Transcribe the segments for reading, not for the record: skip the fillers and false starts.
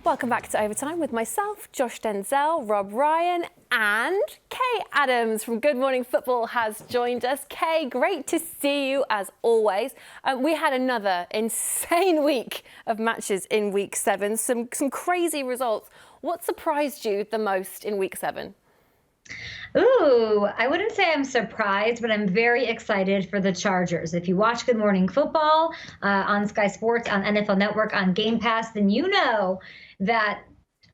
Welcome back to Overtime with myself, Josh Denzel, Rob Ryan, and Kay Adams from Good Morning Football has joined us. Kay, great to see you as always. We had another insane week of matches in Week 7, some crazy results. What surprised you the most in Week 7? Ooh, I wouldn't say I'm surprised, but I'm very excited for the Chargers. If you watch Good Morning Football on Sky Sports, on NFL Network, on Game Pass, then you know that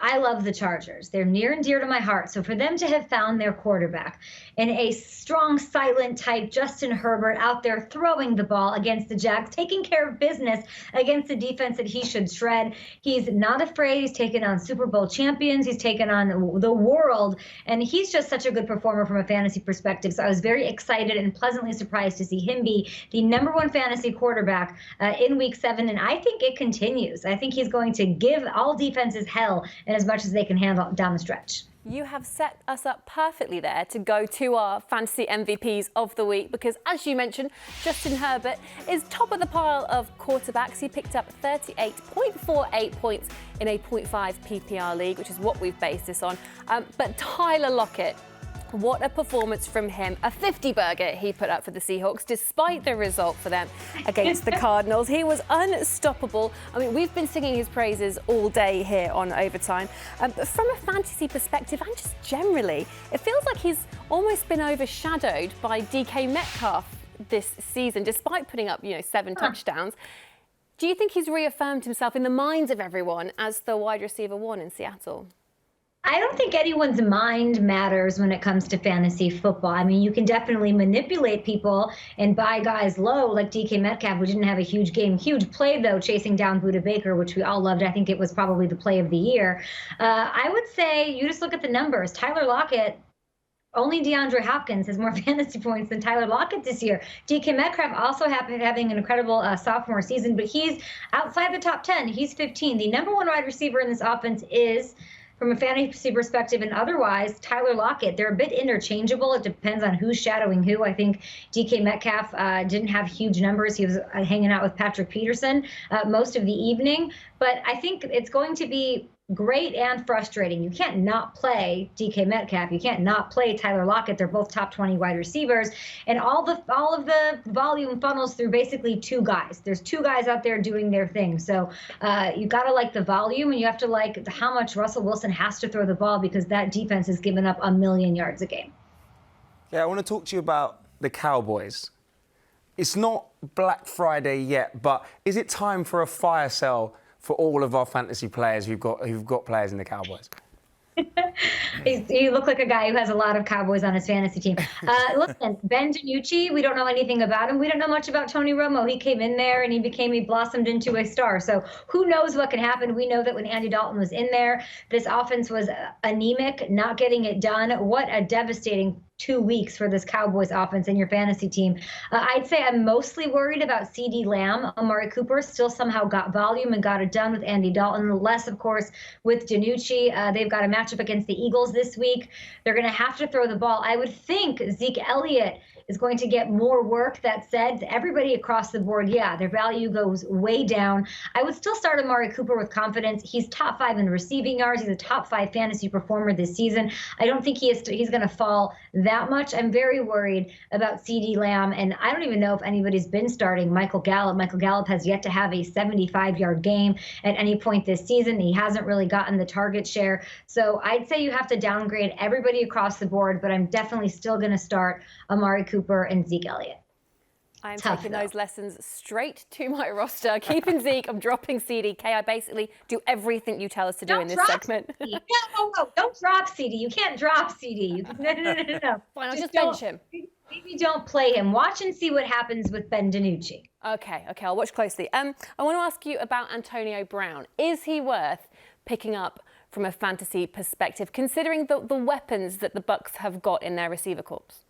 I love the Chargers. They're near and dear to my heart. So for them to have found their quarterback and a strong, silent type Justin Herbert out there throwing the ball against the Jags, taking care of business against the defense that he should shred. He's not afraid. He's taken on Super Bowl champions. He's taken on the world. And he's just such a good performer from a fantasy perspective. So I was very excited and pleasantly surprised to see him be the #1 fantasy quarterback in Week 7. And I think it continues. I think he's going to give all defenses hell and as much as they can handle down the stretch. You have set us up perfectly there to go to our fantasy MVPs of the week because, as you mentioned, Justin Herbert is top of the pile of quarterbacks. He picked up 38.48 points in a 0.5 PPR league, which is what we've based this on. But Tyler Lockett, what a performance from him. A 50-burger he put up for the Seahawks, despite the result for them against the Cardinals. He was unstoppable. I mean, we've been singing his praises all day here on Overtime. But from a fantasy perspective, and just generally, it feels like he's almost been overshadowed by DK Metcalf this season, despite putting up, 7 touchdowns. Do you think he's reaffirmed himself in the minds of everyone as the wide receiver 1 in Seattle? I don't think anyone's mind matters when it comes to fantasy football. I mean, you can definitely manipulate people and buy guys low like DK Metcalf, who didn't have a huge game. Huge play, though, chasing down Buda Baker, which we all loved. I think it was probably the play of the year. I would say you just look at the numbers. Tyler Lockett, only DeAndre Hopkins has more fantasy points than Tyler Lockett this year. DK Metcalf also having an incredible sophomore season, but he's outside the top 10. He's 15. The #1 wide receiver in this offense is, from a fantasy perspective and otherwise, Tyler Lockett. They're a bit interchangeable. It depends on who's shadowing who. I think DK Metcalf didn't have huge numbers. He was hanging out with Patrick Peterson most of the evening. But I think it's going to be great and frustrating. You can't not play DK Metcalf. You can't not play Tyler Lockett. They're both top 20 wide receivers. And all of the volume funnels through basically 2 guys. There's 2 guys out there doing their thing. So you got to like the volume, and you have to like how much Russell Wilson has to throw the ball because that defense has given up 1,000,000 yards a game. Yeah, I want to talk to you about the Cowboys. It's not Black Friday yet, but is it time for a fire sale for all of our fantasy players who've got players in the Cowboys? You look like a guy who has a lot of Cowboys on his fantasy team. Listen, Ben DiNucci, we don't know anything about him. We don't know much about Tony Romo. He came in there and he blossomed into a star. So who knows what can happen? We know that when Andy Dalton was in there, this offense was anemic, not getting it done. What a devastating 2 weeks for this Cowboys offense and your fantasy team. I'd say I'm mostly worried about CeeDee Lamb. Amari Cooper still somehow got volume and got it done with Andy Dalton. Less, of course, with DiNucci. They've got a matchup against the Eagles this week. They're going to have to throw the ball. I would think Zeke Elliott is going to get more work. That said, everybody across the board, yeah, their value goes way down. I would still start Amari Cooper with confidence. He's top 5 in receiving yards. He's a top 5 fantasy performer this season. I don't think he's going to fall that much. I'm very worried about CeeDee Lamb, and I don't even know if anybody's been starting Michael Gallup. Michael Gallup has yet to have a 75-yard game at any point this season. He hasn't really gotten the target share. So I'd say you have to downgrade everybody across the board, but I'm definitely still going to start Amari Cooper and Zeke Elliott. I'm taking those lessons straight to my roster. Keeping Zeke, I'm dropping CeeDee. I basically do everything you tell us to do in this segment. No, don't drop CeeDee. You can't drop CeeDee. No. Fine, I'll just bench him. Maybe don't play him. Watch and see what happens with Ben DiNucci. Okay, I'll watch closely. I want to ask you about Antonio Brown. Is he worth picking up from a fantasy perspective, considering the weapons that the Bucs have got in their receiver corps?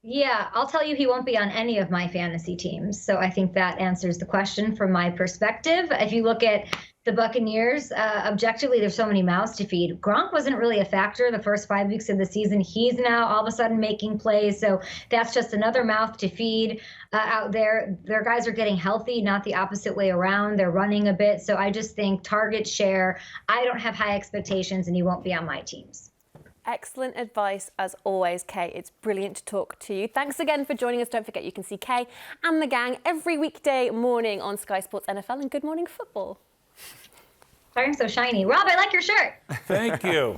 Yeah, I'll tell you, he won't be on any of my fantasy teams. So I think that answers the question from my perspective. If you look at the Buccaneers, objectively, there's so many mouths to feed. Gronk wasn't really a factor the first 5 weeks of the season. He's now all of a sudden making plays. So that's just another mouth to feed out there. Their guys are getting healthy, not the opposite way around. They're running a bit. So I just think target share, I don't have high expectations, and he won't be on my teams. Excellent advice as always, Kay. It's brilliant to talk to you. Thanks again for joining us. Don't forget you can see Kay and the gang every weekday morning on Sky Sports NFL and Good Morning Football. Sorry, I'm so shiny. Rob, I like your shirt. Thank you.